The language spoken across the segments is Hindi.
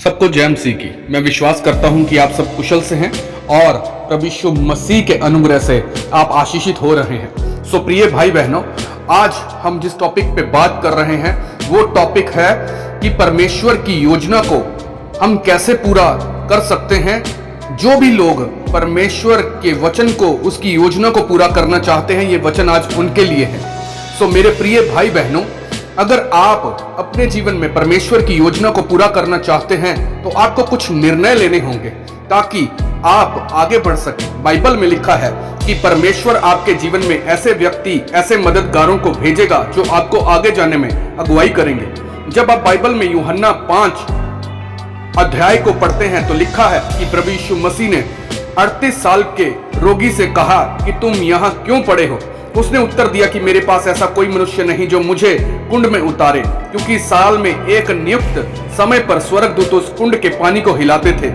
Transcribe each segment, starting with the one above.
सबको जय मसीह की। मैं विश्वास करता हूं कि आप सब कुशल से हैं और प्रभु यीशु मसीह के अनुग्रह से आप आशीषित हो रहे हैं। सो प्रिय भाई बहनों, आज हम जिस टॉपिक पे बात कर रहे हैं वो टॉपिक है कि परमेश्वर की योजना को हम कैसे पूरा कर सकते हैं। जो भी लोग परमेश्वर के वचन को, उसकी योजना को पूरा करना चाहते हैं, ये वचन आज उनके लिए है। सो मेरे प्रिय भाई बहनों, अगर आप अपने जीवन में परमेश्वर की योजना को पूरा करना चाहते हैं तो आपको कुछ निर्णय लेने होंगे ताकि आप आगे बढ़ सकें। बाइबल में लिखा है कि परमेश्वर आपके जीवन में ऐसे व्यक्ति, ऐसे मददगारों को भेजेगा जो आपको आगे जाने में अगुवाई करेंगे। जब आप बाइबल में यूहन्ना 5 अध्याय को पढ़ते हैं तो लिखा है कि प्रभु यीशु मसीह ने 38 साल के रोगी से कहा कि तुम यहाँ क्यों पड़े हो। उसने उत्तर दिया कि मेरे पास ऐसा कोई मनुष्य नहीं जो मुझे कुंड में उतारे, क्योंकि साल में एक नियुक्त समय पर स्वर्गदूत उस कुंड के पानी को हिलाते थे,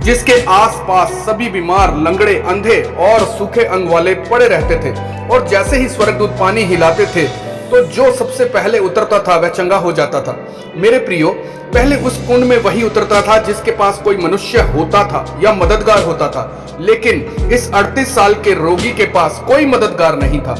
जिसके आसपास सभी बीमार, लंगड़े, अंधे और सूखे अंग वाले पड़े रहते थे। और जैसे ही स्वर्गदूत पानी हिलाते थे तो जो सबसे पहले उतरता था वह चंगा हो जाता था। मेरे प्रियो, पहले उस कुंड में वही उतरता था जिसके पास कोई मनुष्य होता था या मददगार होता था, लेकिन इस 38 साल के रोगी के पास कोई मददगार नहीं था।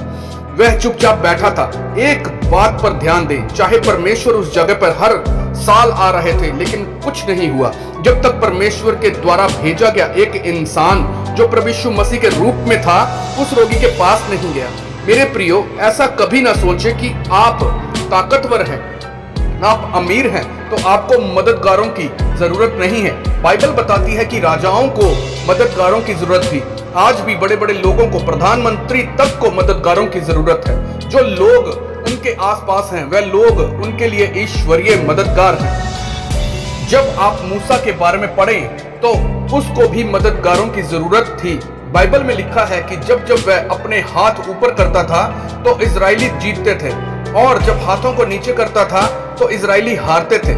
वह चुपचाप बैठा था। एक बात पर ध्यान दें, चाहे परमेश्वर उस जगह पर हर साल आ रहे थे लेकिन कुछ नहीं हुआ जब तक परमेश्वर के द्वारा भेजा गया एक इंसान जो प्रभु यीशु मसीह के रूप में था उस रोगी के पास नहीं गया। मेरे प्रियो, ऐसा कभी ना सोचे कि आप ताकतवर हैं, आप अमीर हैं तो आपको मददगारों की जरूरत नहीं है। बाइबल बताती है कि राजाओं को मददगारों की जरूरत थी। आज भी बड़े बड़े लोगों को, प्रधानमंत्री तक को मददगारों की जरूरत है। जो लोग उनके आसपास हैं वह लोग उनके लिए ईश्वरीय मददगार हैं। जब आप मूसा के बारे में पढ़ें तो उसको भी मददगारों की जरूरत थी। बाइबल में लिखा है कि जब जब वह अपने हाथ ऊपर करता था तो इजरायली जीतते थे, और जब हाथों को नीचे करता था तो इजरायली हारते थे।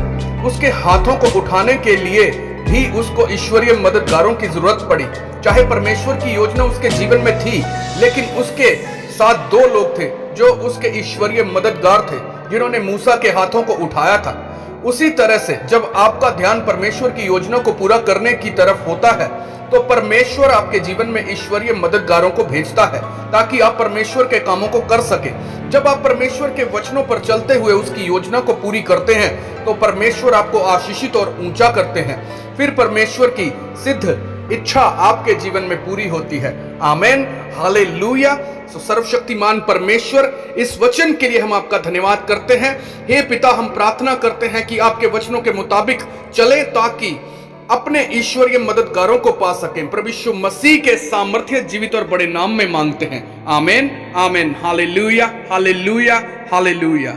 उसके हाथों को उठाने के लिए भी उसको ईश्वरीय मददगारों की जरूरत पड़ी। चाहे परमेश्वर की योजना उसके जीवन में थी, लेकिन उसके साथ दो लोग थे जो उसके ईश्वरीय मददगार थे, जिन्होंने मूसा के हाथों को उठाया था। उसी तरह से जब आपका ध्यान परमेश्वर की योजना को पूरा करने की तरफ होता है तो परमेश्वर आपके जीवन में ईश्वरीय मददगारों को भेजता है ताकि आप परमेश्वर के कामों को कर सके। जब आप परमेश्वर के वचनों पर चलते हुए उसकी योजना को पूरी करते हैं तो परमेश्वर आपको आशीषित और ऊंचा करते हैं। फिर परमेश्वर की सिद्ध इच्छा आपके जीवन में पूरी होती है। आमेन, हालेलुया। सो सर्वशक्तिमान परमेश्वर, इस वचन के लिए हम आपका धन्यवाद करते हैं। हे पिता, हम प्रार्थना करते हैं कि आपके वचनों के मुताबिक चले ताकि अपने ईश्वरीय मददगारों को पा सकें। प्रभु यीशु मसीह के सामर्थ्य, जीवित और बड़े नाम में मांगते हैं। आमेन, आमेन, हालेलुया, हालेलुया, हालेलुया।